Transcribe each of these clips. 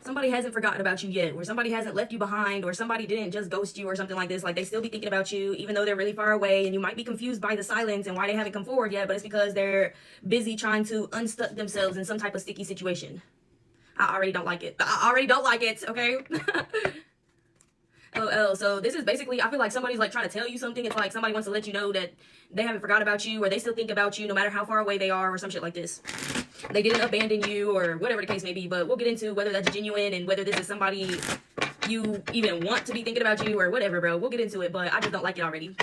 somebody hasn't forgotten about you yet, or somebody hasn't left you behind, or somebody didn't just ghost you or something like this. Like, they still be thinking about you, even though they're really far away, and you might be confused by the silence and why they haven't come forward yet, but it's because they're busy trying to unstuck themselves in some type of sticky situation. I already don't like it. I already don't like it, okay? LOL. So this is basically, I feel like somebody's like trying to tell you something. It's like somebody wants to let you know that they haven't forgot about you, or they still think about you no matter how far away they are, or some shit like this. They didn't abandon you, or whatever the case may be, but we'll get into whether that's genuine and whether this is somebody you even want to be thinking about you or whatever, bro. We'll get into it, but I just don't like it already.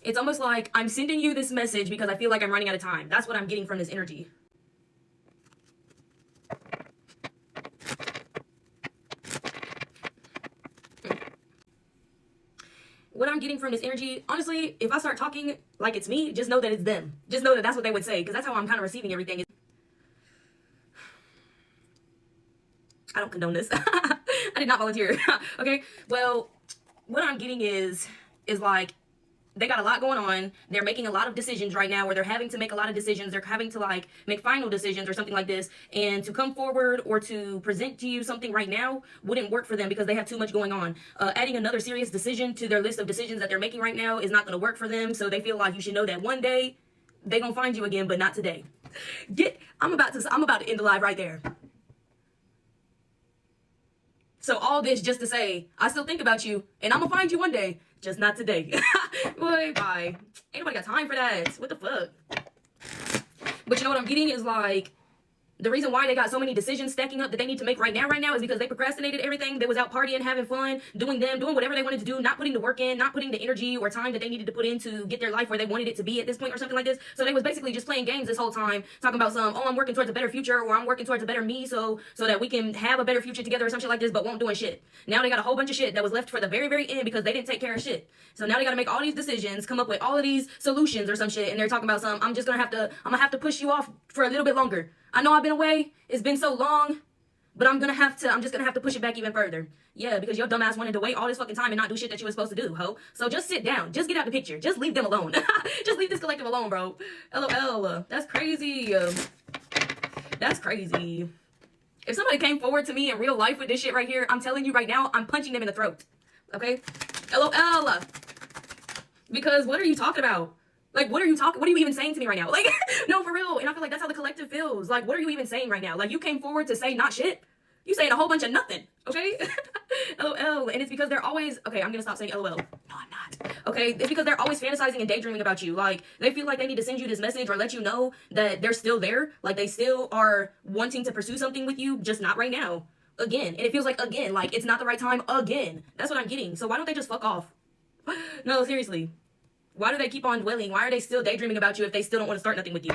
It's almost like I'm sending you this message because I feel like I'm running out of time. That's what I'm getting from this energy. What I'm getting from this energy, honestly, if I start talking like it's me, just know that it's them. Just know that that's what they would say, because that's how I'm kind of receiving everything. I don't condone this. I did not volunteer. Okay, well, what I'm getting is like, they got a lot going on. They're making a lot of decisions right now, where they're having to make a lot of decisions. They're having to like make final decisions or something like this. And to come forward or to present to you something right now wouldn't work for them because they have too much going on. Adding another serious decision to their list of decisions that they're making right now is not going to work for them. So they feel like you should know that one day they're going to find you again, but not today. I'm about to end the live right there. So all this just to say, I still think about you, and I'm gonna find you one day, just not today. Boy, bye. Ain't nobody got time for that. What the fuck? But you know what I'm getting is like, the reason why they got so many decisions stacking up that they need to make right now is because they procrastinated everything. They was out partying, having fun, doing whatever they wanted to do, not putting the work in, not putting the energy or time that they needed to put in to get their life where they wanted it to be at this point or something like this. So they was basically just playing games this whole time, talking about some, oh, I'm working towards a better future, or I'm working towards a better me so that we can have a better future together or some shit like this, but won't doing shit. Now they got a whole bunch of shit that was left for the very, very end because they didn't take care of shit. So now they got to make all these decisions, come up with all of these solutions or some shit, and they're talking about some, I'm gonna have to push you off for a little bit longer. I know I've been away. It's been so long, but I'm just gonna have to push it back even further. Yeah, because your dumbass wanted to wait all this fucking time and not do shit that you were supposed to do, ho. So just sit down. Just get out the picture. Just leave them alone. Just leave this collective alone, bro. LOL. That's crazy. That's crazy. If somebody came forward to me in real life with this shit right here, I'm telling you right now, I'm punching them in the throat. Okay? LOL. Because what are you talking about? Like, what are you even saying to me right now? Like, no, for real. And I feel like that's how the collective feels. Like, what are you even saying right now? Like, you came forward to say not shit. You saying a whole bunch of nothing, okay? LOL. And it's because they're always, okay, I'm gonna stop saying LOL. No, I'm not. Okay? It's because they're always fantasizing and daydreaming about you. Like, they feel like they need to send you this message or let you know that they're still there. Like, they still are wanting to pursue something with you, just not right now. Again. And it feels like, again, like, it's not the right time again. That's what I'm getting. So why don't they just fuck off? No, seriously. Why do they keep on dwelling? Why are they still daydreaming about you if they still don't want to start nothing with you?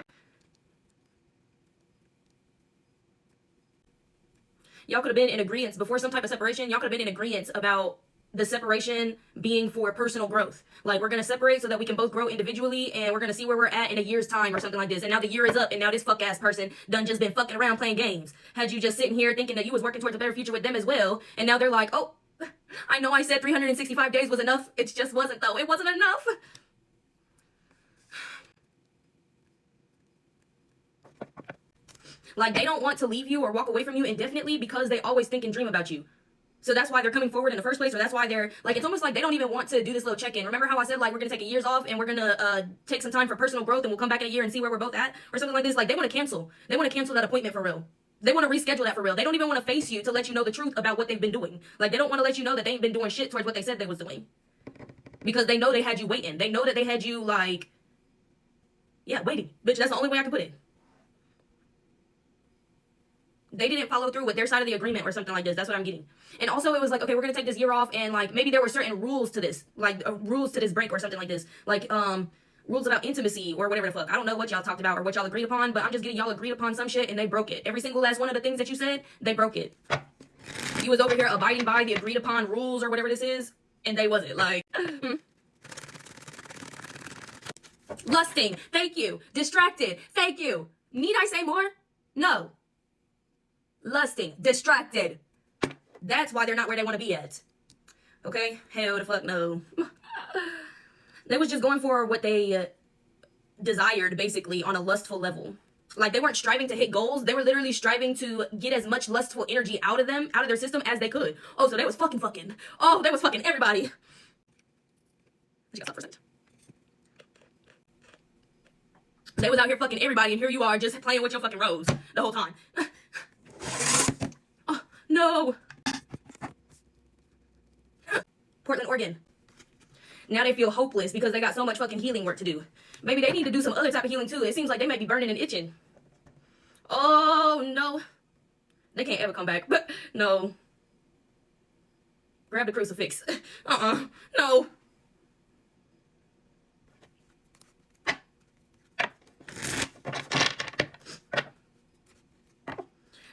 Y'all could have been in agreement before some type of separation. Y'all could have been in agreement about the separation being for personal growth. Like, we're going to separate so that we can both grow individually, and we're going to see where we're at in a year's time or something like this. And now the year is up, and now this fuck ass person done just been fucking around playing games. Had you just sitting here thinking that you was working towards a better future with them as well, and now they're like, oh, I know I said 365 days was enough. It just wasn't, though. It wasn't enough. Like, they don't want to leave you or walk away from you indefinitely because they always think and dream about you. So that's why they're coming forward in the first place, or that's why they're, like, it's almost like they don't even want to do this little check-in. Remember how I said, like, we're going to take a year's off and we're going to take some time for personal growth and we'll come back in a year and see where we're both at or something like this? Like, they want to cancel. They want to cancel that appointment for real. They want to reschedule that for real. They don't even want to face you to let you know the truth about what they've been doing. Like, they don't want to let you know that they ain't been doing shit towards what they said they was doing. Because they know they had you waiting. They know that they had you, like, yeah, waiting. Bitch, that's the only way I can put it. They didn't follow through with their side of the agreement or something like this. That's what I'm getting. And also it was like, okay, we're going to take this year off, and like maybe there were certain rules to this, like rules to this break or something like this. Like rules about intimacy or whatever the fuck. I don't know what y'all talked about or what y'all agreed upon, but I'm just getting y'all agreed upon some shit and they broke it. Every single last one of the things that you said, they broke it. You was over here abiding by the agreed upon rules or whatever this is, and they wasn't. Like, lusting, thank you. Distracted, thank you. Need I say more? No. Lusting, distracted. That's why they're not where they want to be at. Okay? Hell the fuck no. They was just going for what they desired, basically, on a lustful level. Like, they weren't striving to hit goals. They were literally striving to get as much lustful energy out of them, out of their system, as they could. Oh, so they was fucking. Oh, they was fucking everybody. She got stuff for a second. They was out here fucking everybody, and here you are just playing with your fucking rose the whole time. Oh, no. Portland, Oregon. Now they feel hopeless because they got so much fucking healing work to do. Maybe they need to do some other type of healing too. It seems like they might be burning and itching. Oh, no. They can't ever come back. But no. Grab the crucifix. No.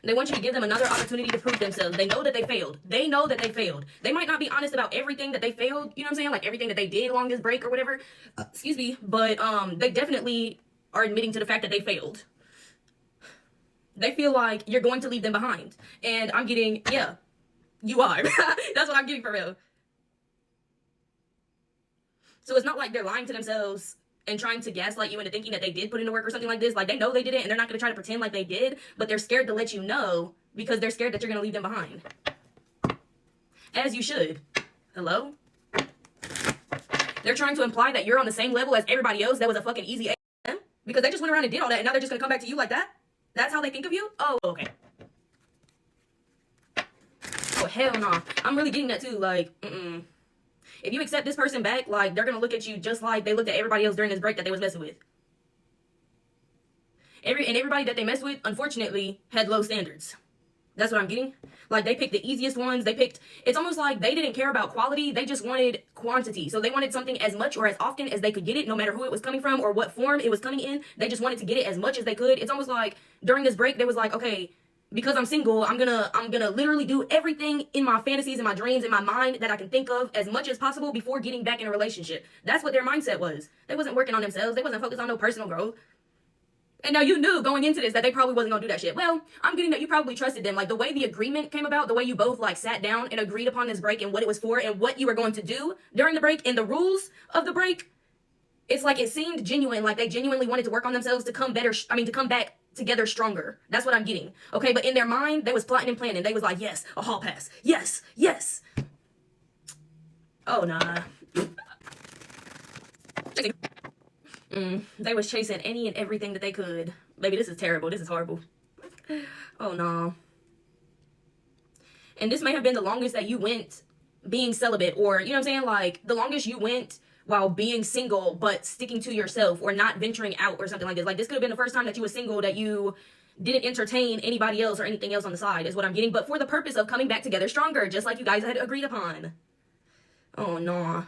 They want you to give them another opportunity to prove themselves. They know that they failed. They know that they failed. They might not be honest about everything that they failed, you know what I'm saying? Like everything that they did along this break or whatever. Excuse me. But they definitely are admitting to the fact that they failed. They feel like you're going to leave them behind. And I'm getting, yeah, you are. That's what I'm getting for real. So it's not like they're lying to themselves and trying to gaslight you into thinking that they did put in the work or something like this. Like, they know they did it, and they're not going to try to pretend like they did, but they're scared to let you know because they're scared that you're going to leave them behind. As you should. Hello? They're trying to imply that you're on the same level as everybody else that was a fucking easy A because they just went around and did all that, and now they're just going to come back to you like that? That's how they think of you? Oh, okay. Oh, hell no. I'm really getting that too. Like, if you accept this person back, like, they're going to look at you just like they looked at everybody else during this break that they was messing with. Everybody that they messed with, unfortunately, had low standards. That's what I'm getting. Like, they picked the easiest ones. It's almost like they didn't care about quality. They just wanted quantity. So they wanted something as much or as often as they could get it, no matter who it was coming from or what form it was coming in. They just wanted to get it as much as they could. It's almost like during this break, they was like, okay, because I'm single, I'm gonna literally do everything in my fantasies and my dreams in my mind that I can think of as much as possible before getting back in a relationship. That's what their mindset was. They wasn't working on themselves. They wasn't focused on no personal growth. And now you knew going into this that they probably wasn't gonna do that shit. Well, I'm getting that you probably trusted them. Like, the way the agreement came about, the way you both, like, sat down and agreed upon this break and what it was for and what you were going to do during the break and the rules of the break, it's like it seemed genuine. Like, they genuinely wanted to work on themselves to come back together stronger. That's what I'm getting. Okay, but in their mind, they was plotting and planning. They was like, yes, a hall pass. Yes, yes. Oh, nah. They was chasing any and everything that they could. Baby, this is terrible. This is horrible. Oh, no. And this may have been the longest that you went being celibate, or, you know what I'm saying? Like, the longest you went while being single, but sticking to yourself or not venturing out or something like this. Like, this could have been the first time that you were single, that you didn't entertain anybody else or anything else on the side, is what I'm getting. But for the purpose of coming back together stronger, just like you guys had agreed upon. Oh, no.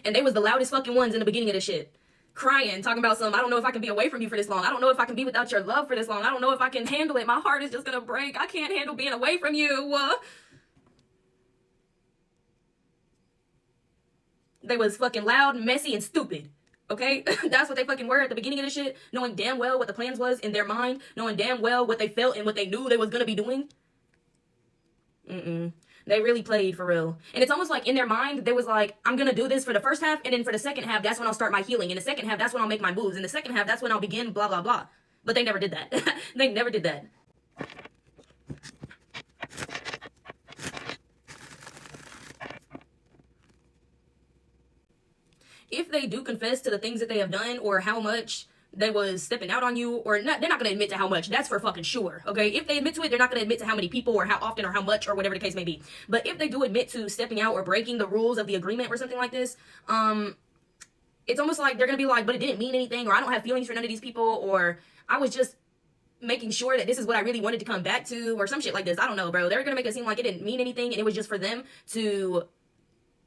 And they was the loudest fucking ones in the beginning of this shit. Crying, talking about I don't know if I can be away from you for this long. I don't know if I can be without your love for this long. I don't know if I can handle it. My heart is just gonna break. I can't handle being away from you. They was fucking loud, messy, and stupid. Okay? That's what they fucking were at the beginning of this shit. Knowing damn well what the plans was in their mind. Knowing damn well what they felt and what they knew they was gonna be doing. They really played for real. And it's almost like in their mind, they was like, I'm going to do this for the first half. And then for the second half, that's when I'll start my healing. In the second half, that's when I'll make my moves. In the second half, that's when I'll begin blah, blah, blah. But they never did that. They never did that. If they do confess to the things that they have done or how much they was stepping out on you, or not, they're not going to admit to how much. That's for fucking sure, okay? If they admit to it, they're not going to admit to how many people or how often or how much or whatever the case may be. But if they do admit to stepping out or breaking the rules of the agreement or something like this, it's almost like they're going to be like, but it didn't mean anything, or I don't have feelings for none of these people, or I was just making sure that this is what I really wanted to come back to, or some shit like this. I don't know, bro. They're going to make it seem like it didn't mean anything, and it was just for them to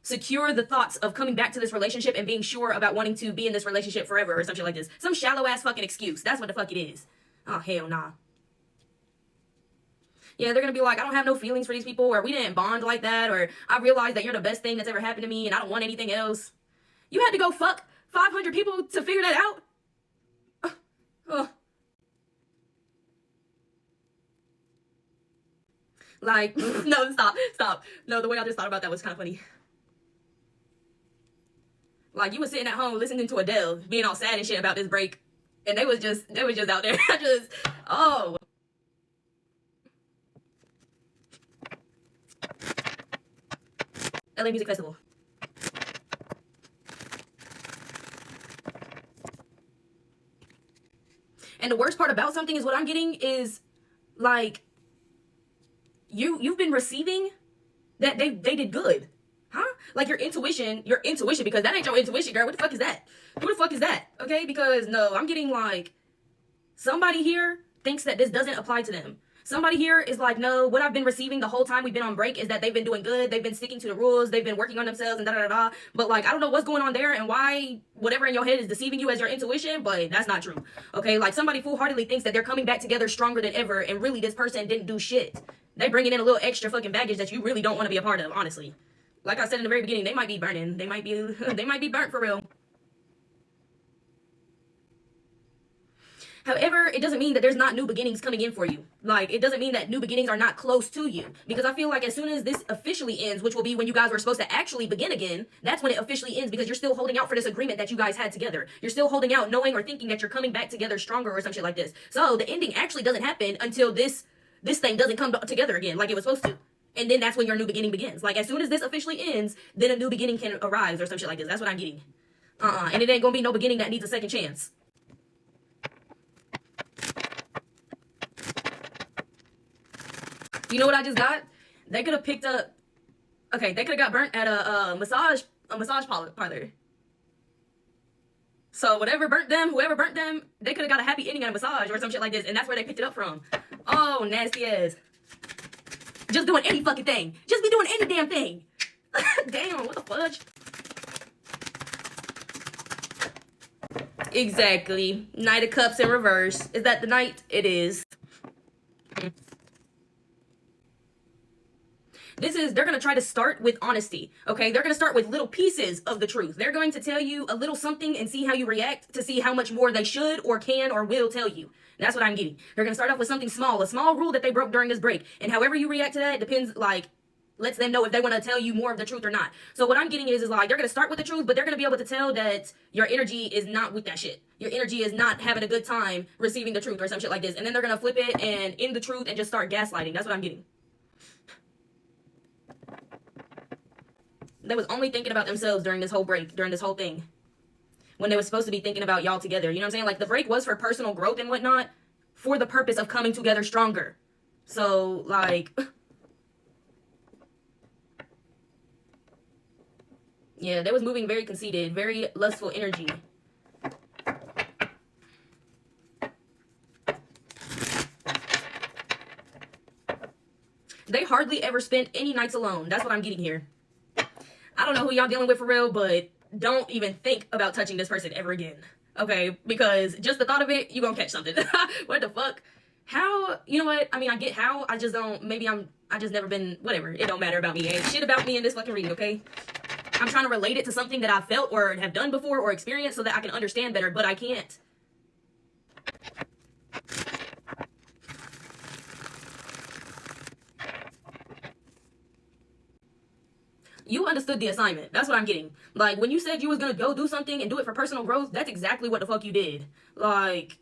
secure the thoughts of coming back to this relationship and being sure about wanting to be in this relationship forever or some shit like this. Some shallow ass fucking excuse. That's what the fuck it is. Oh, hell nah. Yeah, they're gonna be like, I don't have no feelings for these people, or we didn't bond like that, or I realized that you're the best thing that's ever happened to me and I don't want anything else. You had to go fuck 500 people to figure that out? Like, no, stop. No, the way I just thought about that was kind of funny. Like, you was sitting at home listening to Adele, being all sad and shit about this break, and they was just out there, just, oh. LA Music Festival. And the worst part about something is what I'm getting is, like, you've been receiving that they did good. Huh? Like, your intuition, because that ain't your intuition, girl. What the fuck is that? Who the fuck is that? Okay? Because, no, I'm getting, like, somebody here thinks that this doesn't apply to them. Somebody here is like, no, what I've been receiving the whole time we've been on break is that they've been doing good. They've been sticking to the rules. They've been working on themselves and da-da-da-da. But, like, I don't know what's going on there and why whatever in your head is deceiving you as your intuition, but that's not true. Okay? Like, somebody foolhardily thinks that they're coming back together stronger than ever, and really this person didn't do shit. They bringing in a little extra fucking baggage that you really don't want to be a part of, honestly. Like I said in the very beginning, they might be burning. They might be burnt for real. However, it doesn't mean that there's not new beginnings coming in for you. Like, it doesn't mean that new beginnings are not close to you. Because I feel like as soon as this officially ends, which will be when you guys were supposed to actually begin again, that's when it officially ends, because you're still holding out for this agreement that you guys had together. You're still holding out, knowing or thinking that you're coming back together stronger or some shit like this. So the ending actually doesn't happen until this thing doesn't come together again like it was supposed to. And then that's when your new beginning begins. Like, as soon as this officially ends, then a new beginning can arise or some shit like this. That's what I'm getting. And it ain't gonna be no beginning that needs a second chance. You know what I just got? They could have picked up... Okay, they could have got burnt at a massage parlor. So whoever burnt them, they could have got a happy ending at a massage or some shit like this. And that's where they picked it up from. Oh, nasty ass. Just doing any fucking thing. Just be doing any damn thing. Damn, what the fudge? Exactly. Knight of Cups in reverse. Is that the knight? It is. They're going to try to start with honesty, okay? They're going to start with little pieces of the truth. They're going to tell you a little something and see how you react to see how much more they should or can or will tell you. That's what I'm getting. They're going to start off with something small, a small rule that they broke during this break. And however you react to that depends, like, lets them know if they want to tell you more of the truth or not. So what I'm getting is like, they're going to start with the truth, but they're going to be able to tell that your energy is not with that shit. Your energy is not having a good time receiving the truth or some shit like this. And then they're going to flip it and end the truth and just start gaslighting. That's what I'm getting. They was only thinking about themselves during this whole break, during this whole thing. When they were supposed to be thinking about y'all together. You know what I'm saying? Like, the break was for personal growth and whatnot, for the purpose of coming together stronger. So, like... yeah, they was moving very conceited, very lustful energy. They hardly ever spent any nights alone. That's what I'm getting here. I don't know who y'all dealing with for real, but don't even think about touching this person ever again. Okay? Because just the thought of it, you gonna catch something. What the fuck? How? You know what? I mean, I get how. I just don't. Maybe I just never been. Whatever. It don't matter about me. Ain't shit about me in this fucking reading, okay? I'm trying to relate it to something that I felt or have done before or experienced so that I can understand better, but I can't. You understood the assignment. That's what I'm getting. Like, when you said you was gonna go do something and do it for personal growth, that's exactly what the fuck you did. Like,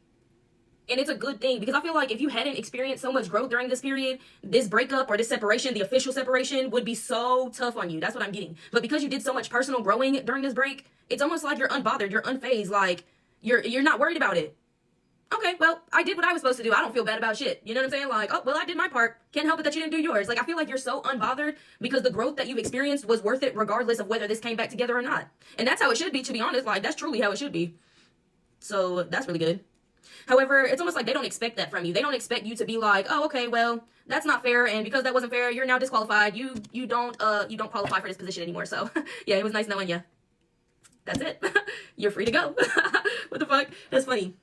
and it's a good thing, because I feel like if you hadn't experienced so much growth during this period, this breakup or this separation, the official separation, would be so tough on you. That's what I'm getting. But because you did so much personal growing during this break, it's almost like you're unbothered, you're unfazed, like, you're not worried about it. Okay, well, I did what I was supposed to do. I don't feel bad about shit. You know what I'm saying? Like, oh, well, I did my part. Can't help it that you didn't do yours. Like, I feel like you're so unbothered because the growth that you've experienced was worth it regardless of whether this came back together or not. And that's how it should be, to be honest. Like, that's truly how it should be. So, that's really good. However, it's almost like they don't expect that from you. They don't expect you to be like, oh, okay, well, that's not fair, and because that wasn't fair, you're now disqualified. You don't qualify for this position anymore. So, yeah, it was nice knowing you. That's it. You're free to go. What the fuck? That's funny.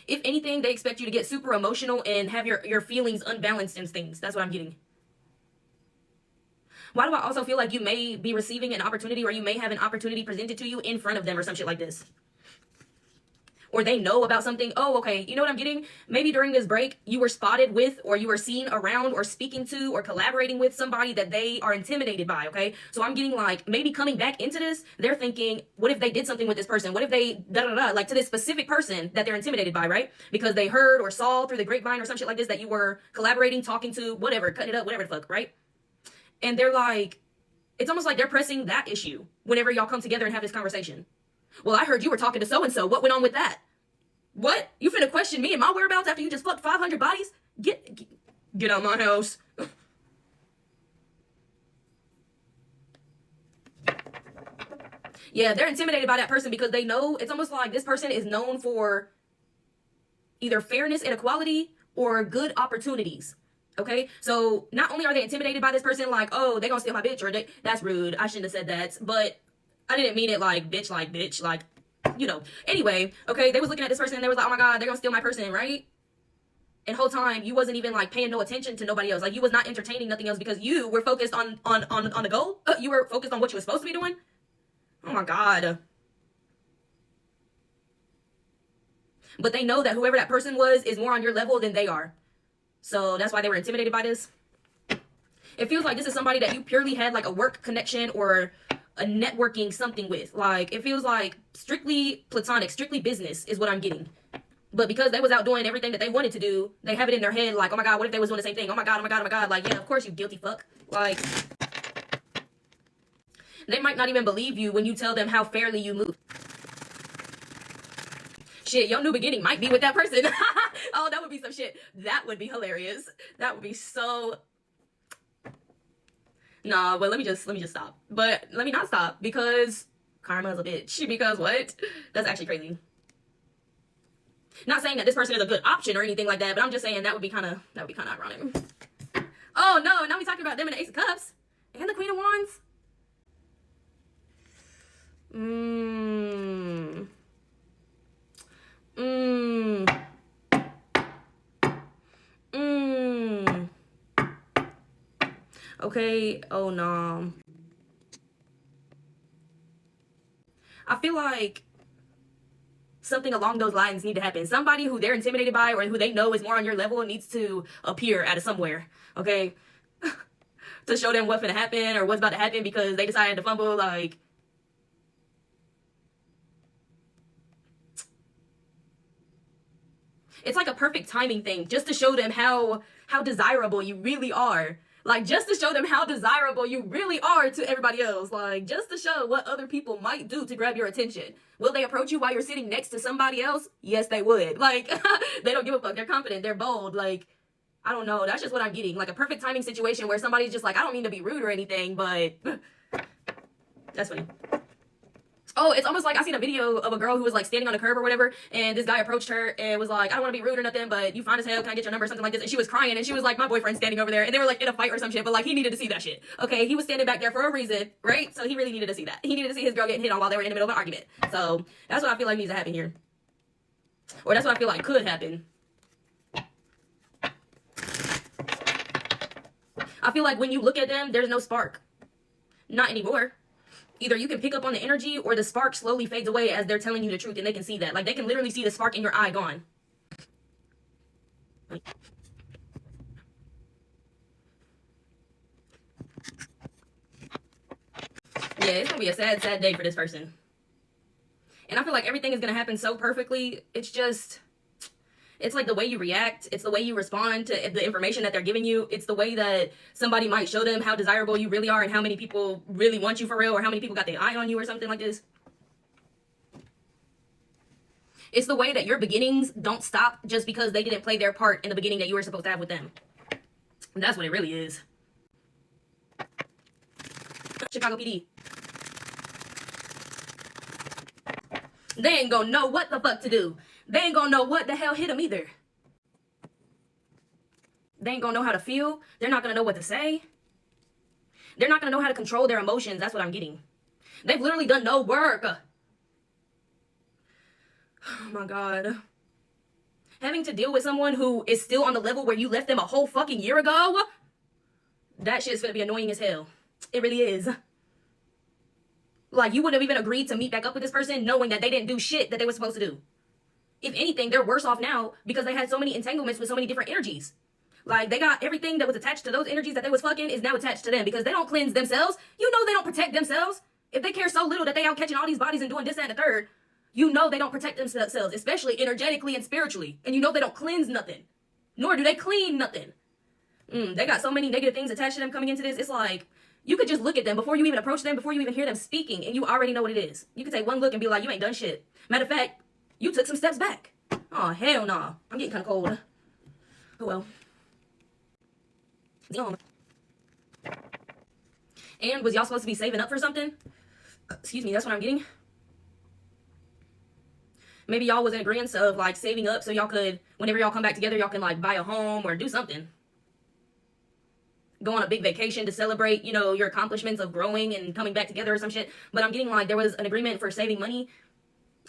If anything, they expect you to get super emotional and have your feelings unbalanced and things. That's what I'm getting. Why do I also feel like you may be receiving an opportunity, or you may have an opportunity presented to you in front of them or some shit like this? or they know about something. Oh, okay, you know what I'm getting? Maybe during this break, you were spotted with, or you were seen around or speaking to or collaborating with somebody that they are intimidated by, okay? So I'm getting like, maybe coming back into this, they're thinking, what if they did something with this person? What if they, like to this specific person that they're intimidated by, right? Because they heard or saw through the grapevine or some shit like this that you were collaborating, talking to, whatever, cutting it up, whatever the fuck, right? And they're like, it's almost like they're pressing that issue whenever y'all come together and have this conversation. Well, I heard you were talking to so-and-so. What went on with that? What? You finna question me and my whereabouts after you just fucked 500 bodies? Get out my house. Yeah, they're intimidated by that person because they know, it's almost like this person is known for either fairness and equality or good opportunities. Okay, so not only are they intimidated by this person, like, oh, they gonna steal my bitch, or that's rude, I shouldn't have said that, but I didn't mean it like bitch, like, you know. Anyway, okay, they was looking at this person and they was like, oh my god, they're gonna steal my person, right? And whole time you wasn't even like paying no attention to nobody else. Like, you was not entertaining nothing else because you were focused on the goal. You were focused on what you were supposed to be doing. Oh my god. But they know that whoever that person was is more on your level than they are. So that's why they were intimidated by this. It feels like this is somebody that you purely had like a work connection or a networking something with. Like, it feels like strictly platonic, strictly business is what I'm getting. But because they was out doing everything that they wanted to do, they have it in their head like, oh my god, what if they was doing the same thing? Oh my god, oh my god, oh my god. Like, yeah, of course, you guilty fuck. Like, they might not even believe you when you tell them how fairly you move. Shit, your new beginning might be with that person. Oh, that would be some shit. That would be hilarious. That would be so... Nah, but let me just stop. But let me not stop because karma is a bitch. Because what? That's actually crazy. Not saying that this person is a good option or anything like that, but I'm just saying that would be kind of ironic. Oh no, now we talking about them and the Ace of Cups and the Queen of Wands. Okay, oh no. I feel like something along those lines need to happen. Somebody who they're intimidated by or who they know is more on your level needs to appear out of somewhere, okay? To show them what's gonna happen or what's about to happen because they decided to fumble, like... It's like a perfect timing thing, just to show them how desirable you really are. Like, just to show them how desirable you really are to everybody else. Like, just to show what other people might do to grab your attention. Will they approach you while you're sitting next to somebody else? Yes, they would. Like, they don't give a fuck. They're confident. They're bold. Like, I don't know. That's just what I'm getting. Like, a perfect timing situation where somebody's just like, I don't mean to be rude or anything, but... That's funny. Oh, it's almost like I seen a video of a girl who was like standing on a curb or whatever, and this guy approached her and was like, I don't want to be rude or nothing, but you fine as hell, can I get your number or something like this? And she was crying and she was like, my boyfriend's standing over there, and they were like in a fight or some shit, but like he needed to see that shit. Okay, he was standing back there for a reason, right? So he really needed to see that. He needed to see his girl getting hit on while they were in the middle of an argument. So that's what I feel like needs to happen here. Or that's what I feel like could happen. I feel like when you look at them, there's no spark. Not anymore. Either you can pick up on the energy or the spark slowly fades away as they're telling you the truth and they can see that. Like, they can literally see the spark in your eye gone. Yeah, it's gonna be a sad, sad day for this person. And I feel like everything is gonna happen so perfectly. It's just... It's like the way you react. It's the way you respond to the information that they're giving you. It's the way that somebody might show them how desirable you really are and how many people really want you for real or how many people got their eye on you or something like this. It's the way that your beginnings don't stop just because they didn't play their part in the beginning that you were supposed to have with them. And that's what it really is. Chicago PD. They ain't gonna know what the fuck to do. They ain't gonna know what the hell hit them either. They ain't gonna know how to feel. They're not gonna know what to say. They're not gonna know how to control their emotions. That's what I'm getting. They've literally done no work. Oh my God. Having to deal with someone who is still on the level where you left them a whole fucking year ago, that shit's gonna be annoying as hell. It really is. Like, you wouldn't have even agreed to meet back up with this person knowing that they didn't do shit that they were supposed to do. If anything, they're worse off now because they had so many entanglements with so many different energies. Like, they got everything that was attached to those energies that they was fucking is now attached to them because they don't cleanse themselves. You know they don't protect themselves. If they care so little that they out catching all these bodies and doing this, that, and the third, you know they don't protect themselves, especially energetically and spiritually. And you know they don't cleanse nothing. Nor do they clean nothing. They got so many negative things attached to them coming into this. It's like, you could just look at them before you even approach them, before you even hear them speaking, and you already know what it is. You could take one look and be like, you ain't done shit. Matter of fact, you took some steps back. Oh, hell nah. I'm getting kind of cold. Oh, well. And was y'all supposed to be saving up for something? Excuse me, that's what I'm getting. Maybe y'all was in agreement of, like, saving up so y'all could, whenever y'all come back together, y'all can, like, buy a home or do something. Go on a big vacation to celebrate, you know, your accomplishments of growing and coming back together or some shit. But I'm getting, like, there was an agreement for saving money.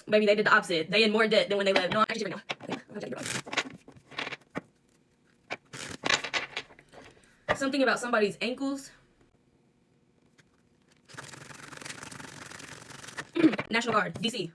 Maybe they did the opposite. They had more debt than when they left. No, actually, right now. Something about somebody's ankles. National Guard, DC.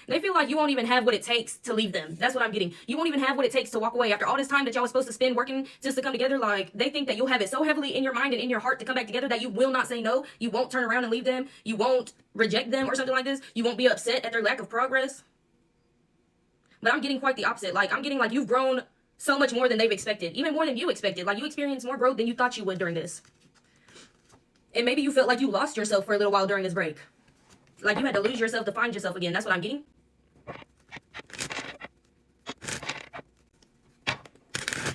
They feel like you won't even have what it takes to leave them. That's what I'm getting. You won't even have what it takes to walk away. After all this time that y'all was supposed to spend working just to come together, like, they think that you'll have it so heavily in your mind and in your heart to come back together that you will not say no. You won't turn around and leave them. You won't reject them or something like this. You won't be upset at their lack of progress. But I'm getting quite the opposite. Like, I'm getting like you've grown so much more than they've expected. Even more than you expected. Like, you experienced more growth than you thought you would during this. And maybe you felt like you lost yourself for a little while during this break. Like, you had to lose yourself to find yourself again. That's what I'm getting.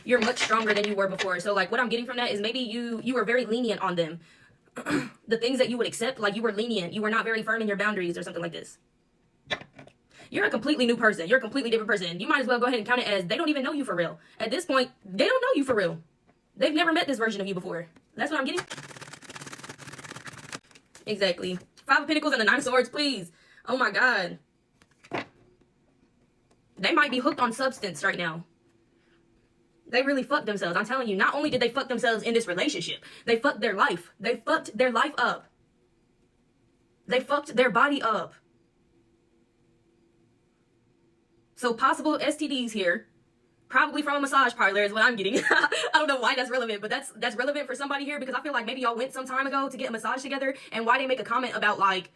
You're much stronger than you were before. So, like, what I'm getting from that is maybe you were very lenient on them. The things that you would accept, like, you were lenient. You were not very firm in your boundaries or something like this. You're a completely new person. You're a completely different person. You might as well go ahead and count it as they don't even know you for real. At this point, they don't know you for real. They've never met this version of you before. That's what I'm getting. Exactly. 5 of Pentacles and the 9 of Swords, please. Oh my God. They might be hooked on substance right now. They really fucked themselves. I'm telling you, not only did they fuck themselves in this relationship, they fucked their life. They fucked their life up. They fucked their body up. So possible STDs here. Probably from a massage parlor is what I'm getting. I don't know why that's relevant, but that's relevant for somebody here because I feel like maybe y'all went some time ago to get a massage together, and why they make a comment about like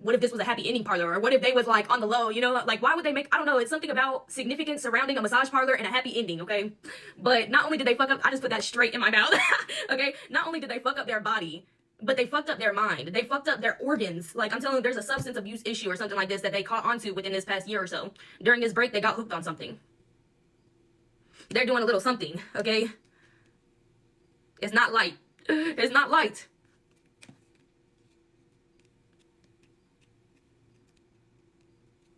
what if this was a happy ending parlor, or what if they was like on the low, you know, like why would they make, I don't know, it's something about significance surrounding a massage parlor and a happy ending, okay? But not only did they fuck up, I just put that straight in my mouth, okay? Not only did they fuck up their body, but they fucked up their mind. They fucked up their organs. Like, I'm telling you, there's a substance abuse issue or something like this that they caught onto within this past year or so. During this break, they got hooked on something. They're doing a little something, okay? It's not light. It's not light.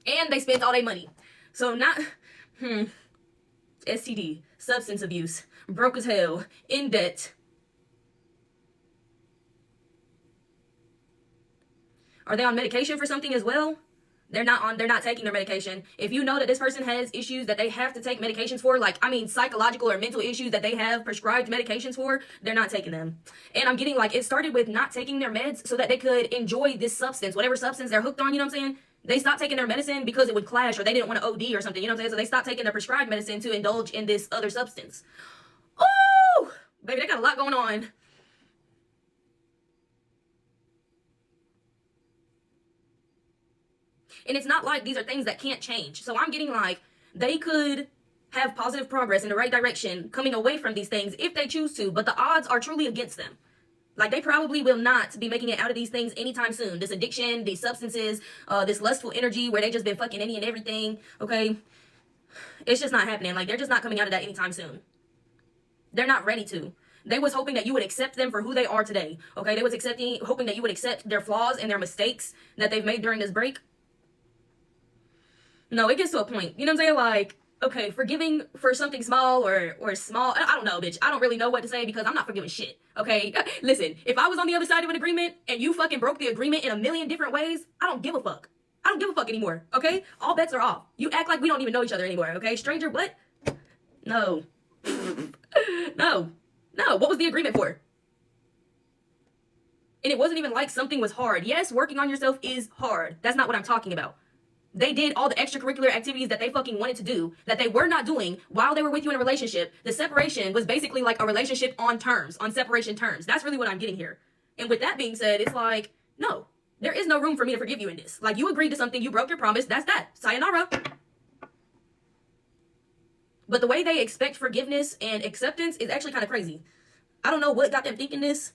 And they spent all their money. So not, STD, substance abuse, broke as hell, in debt. Are they on medication for something as well? They're not taking their medication. If you know that this person has issues that they have to take medications for, like, I mean, psychological or mental issues that they have prescribed medications for, they're not taking them. And I'm getting, like, it started with not taking their meds so that they could enjoy this substance, whatever substance they're hooked on, you know what I'm saying? They stopped taking their medicine because it would clash, or they didn't want to OD or something, you know what I'm saying? So they stopped taking their prescribed medicine to indulge in this other substance. Oh, baby, they got a lot going on. And it's not like these are things that can't change. So I'm getting like they could have positive progress in the right direction coming away from these things if they choose to, but the odds are truly against them. Like, they probably will not be making it out of these things anytime soon. This addiction, these substances, this lustful energy where they just been fucking any and everything, okay? It's just not happening. Like, they're just not coming out of that anytime soon. They're not ready to. They was hoping that you would accept them for who they are today, okay? They was hoping that you would accept their flaws and their mistakes that they've made during this break. No, it gets to a point. You know what I'm saying? Like, okay, forgiving for something small or small, I don't know, bitch. I don't really know what to say because I'm not forgiving shit, okay? Listen, if I was on the other side of an agreement and you fucking broke the agreement in a million different ways, I don't give a fuck. I don't give a fuck anymore, okay? All bets are off. You act like we don't even know each other anymore, okay? Stranger, what? No. No. What was the agreement for? And it wasn't even like something was hard. Yes, working on yourself is hard. That's not what I'm talking about. They did all the extracurricular activities that they fucking wanted to do that they were not doing while they were with you in a relationship. The separation was basically like a relationship on terms, on separation terms. That's really what I'm getting here. And with that being said, it's like, no, there is no room for me to forgive you in this. Like, you agreed to something, you broke your promise, that's that. Sayonara. But the way they expect forgiveness and acceptance is actually kind of crazy. I don't know what got them thinking this,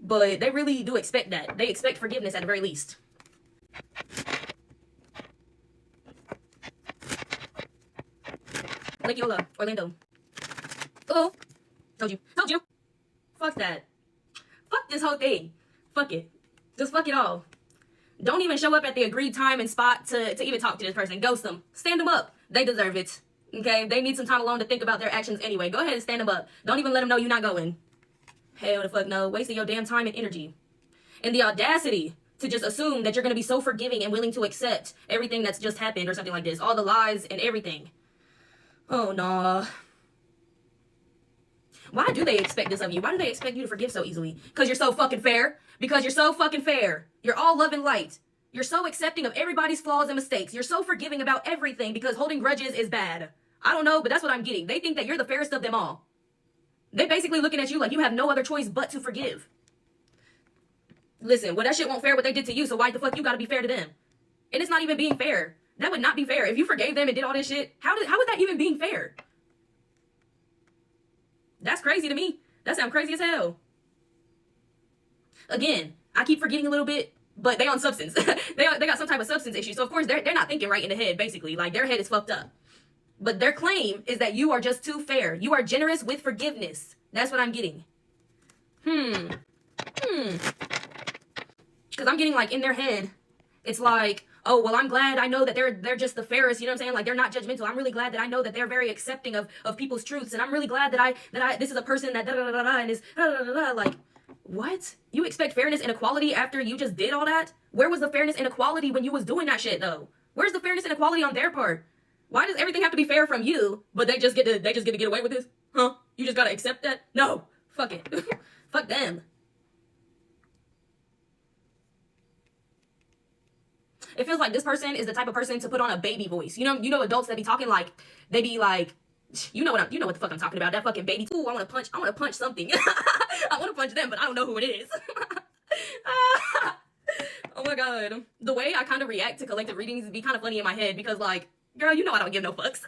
but they really do expect that. They expect forgiveness at the very least. Lake Yola, Orlando. Oh, told you. Fuck that. Fuck this whole thing. Fuck it. Just fuck it all. Don't even show up at the agreed time and spot to even talk to this person. Ghost them. Stand them up. They deserve it. Okay? They need some time alone to think about their actions anyway. Go ahead and stand them up. Don't even let them know you're not going. Hell the fuck no. Wasting your damn time and energy. And the audacity to just assume that you're going to be so forgiving and willing to accept everything that's just happened or something like this. All the lies and everything. Oh, nah. Why do they expect this of you? Why do they expect you to forgive so easily? Because you're so fucking fair. Because you're so fucking fair. You're all love and light. You're so accepting of everybody's flaws and mistakes. You're so forgiving about everything because holding grudges is bad. I don't know, but that's what I'm getting. They think that you're the fairest of them all. They're basically looking at you like you have no other choice but to forgive. Listen, well, that shit won't fair what they did to you, so why the fuck you gotta be fair to them? And it's not even being fair. That would not be fair. If you forgave them and did all this shit, how is that even being fair? That's crazy to me. That sounds crazy as hell. Again, I keep forgetting a little bit, but they on substance. they got some type of substance issue. So of course they're not thinking right in the head, basically. Like, their head is fucked up. But their claim is that you are just too fair. You are generous with forgiveness. That's what I'm getting. Because I'm getting, like, in their head, it's like, oh, well, I'm glad I know that they're just the fairest, you know what I'm saying? Like, they're not judgmental. I'm really glad that I know that they're very accepting of people's truths. And I'm really glad that I this is a person that da-da-da-da-da and is da-da-da-da-da. Like, what? You expect fairness and equality after you just did all that? Where was the fairness and equality when you was doing that shit, though? Where's the fairness and equality on their part? Why does everything have to be fair from you, but they just get to get away with this? Huh? You just gotta accept that? No. Fuck it. Fuck them. It feels like this person is the type of person to put on a baby voice. You know adults that be talking like, they be like, you know what the fuck I'm talking about. That fucking baby. Ooh, I want to punch something. I want to punch them, but I don't know who it is. Oh my god. The way I kind of react to collective readings be kind of funny in my head because, like, girl, you know I don't give no fucks.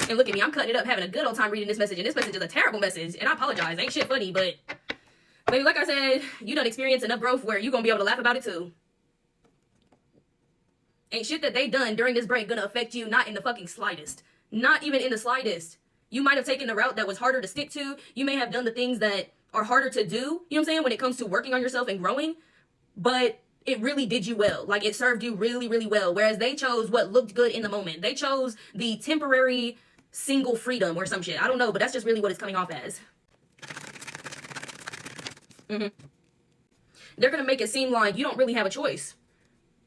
And look at me, I'm cutting it up, having a good old time reading this message, and this message is a terrible message, and I apologize. Ain't shit funny, but baby, like I said, you done experienced enough growth where you gonna be able to laugh about it too. Ain't shit that they done during this break gonna affect you, not in the fucking slightest. Not even in the slightest. You might have taken the route that was harder to stick to. You may have done the things that are harder to do, you know what I'm saying, when it comes to working on yourself and growing. But it really did you well. Like, it served you really, really well. Whereas they chose what looked good in the moment. They chose the temporary single freedom or some shit. I don't know, but that's just really what it's coming off as. They're gonna make it seem like you don't really have a choice.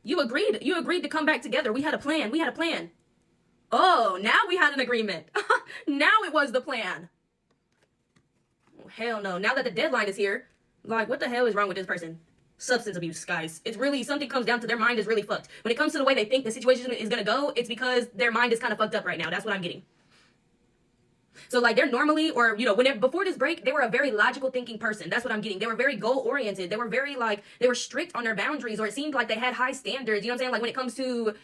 You agreed to come back together. We had a plan. Oh, now we had an agreement. Now it was the plan. Oh, hell no. Now that the deadline is here, like, what the hell is wrong with this person? Substance abuse, guys. It's really, something comes down to their mind is really fucked. When it comes to the way they think the situation is gonna go, it's because their mind is kind of fucked up right now. That's what I'm getting. So, like, they're normally, or, you know, before this break, they were a very logical thinking person. That's what I'm getting. They were very goal oriented. They were very, like, they were strict on their boundaries, or it seemed like they had high standards. You know what I'm saying? Like, when it comes to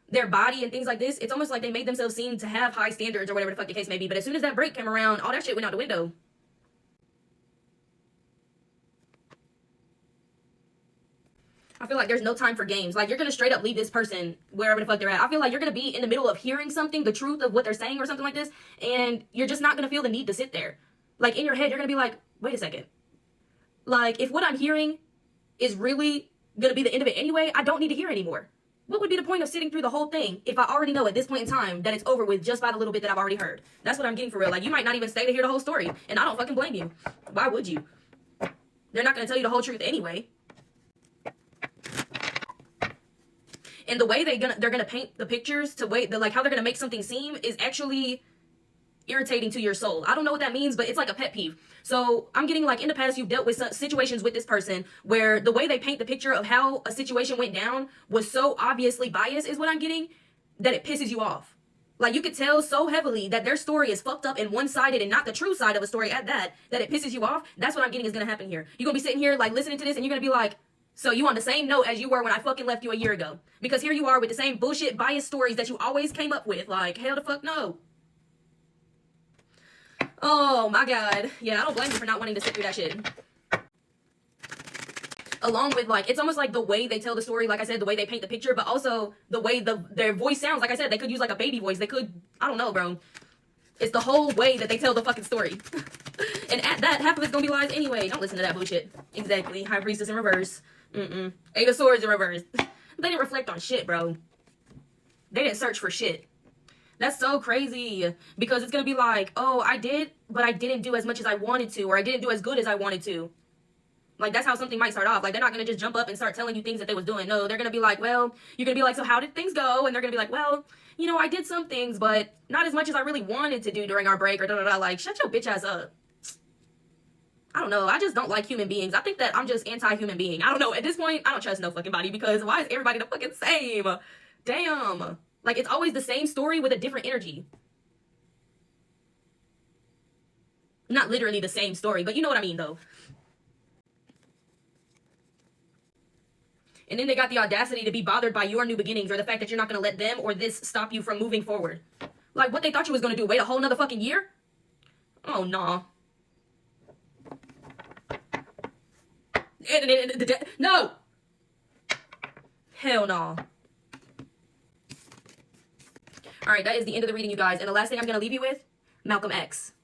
their body and things like this, it's almost like they made themselves seem to have high standards or whatever the fuck the case may be. But as soon as that break came around, all that shit went out the window. I feel like there's no time for games. Like, you're going to straight up leave this person wherever the fuck they're at. I feel like you're going to be in the middle of hearing something, the truth of what they're saying or something like this, and you're just not going to feel the need to sit there. Like, in your head, you're going to be like, wait a second. Like, if what I'm hearing is really going to be the end of it anyway, I don't need to hear anymore. What would be the point of sitting through the whole thing if I already know at this point in time that it's over with just by the little bit that I've already heard? That's what I'm getting for real. Like, you might not even stay to hear the whole story, and I don't fucking blame you. Why would you? They're not going to tell you the whole truth anyway. And the way they're gonna paint the pictures to like how they're gonna make something seem is actually irritating to your soul. I don't know what that means, but it's like a pet peeve. So I'm getting like in the past, you've dealt with situations with this person where the way they paint the picture of how a situation went down was so obviously biased, is what I'm getting, that it pisses you off. Like, you could tell so heavily that their story is fucked up and one-sided and not the true side of a story at that it pisses you off. That's what I'm getting is going to happen here. You're going to be sitting here, like, listening to this, and you're going to be like, so you on the same note as you were when I fucking left you a year ago. Because here you are with the same bullshit biased stories that you always came up with. Like, hell the fuck no. Oh, my God. Yeah, I don't blame you for not wanting to sit through that shit. Along with, like, it's almost like the way they tell the story, like I said, the way they paint the picture, but also the way their voice sounds. Like I said, they could use, like, a baby voice. They could, I don't know, bro. It's the whole way that they tell the fucking story. And at that, half of it's gonna be lies anyway. Don't listen to that bullshit. Exactly. High Priestess in reverse. Eight of Swords in reverse. They didn't reflect on shit, bro. They didn't search for shit. That's so crazy. Because it's gonna be like, oh, I did, but I didn't do as much as I wanted to, or I didn't do as good as I wanted to. Like, that's how something might start off. Like, they're not going to just jump up and start telling you things that they was doing. No, they're going to be like, well, you're going to be like, so how did things go? And they're going to be like, well, you know, I did some things, but not as much as I really wanted to do during our break, or da-da-da. Like, shut your bitch ass up. I don't know. I just don't like human beings. I think that I'm just anti-human being. I don't know. At this point, I don't trust no fucking body, because why is everybody the fucking same? Damn. Like, it's always the same story with a different energy. Not literally the same story, but you know what I mean, though. And then they got the audacity to be bothered by your new beginnings, or the fact that you're not going to let them or this stop you from moving forward. Like, what they thought you was going to do, wait a whole nother fucking year? Oh, nah. No! Hell no. Alright, that is the end of the reading, you guys. And the last thing I'm going to leave you with, Malcolm X.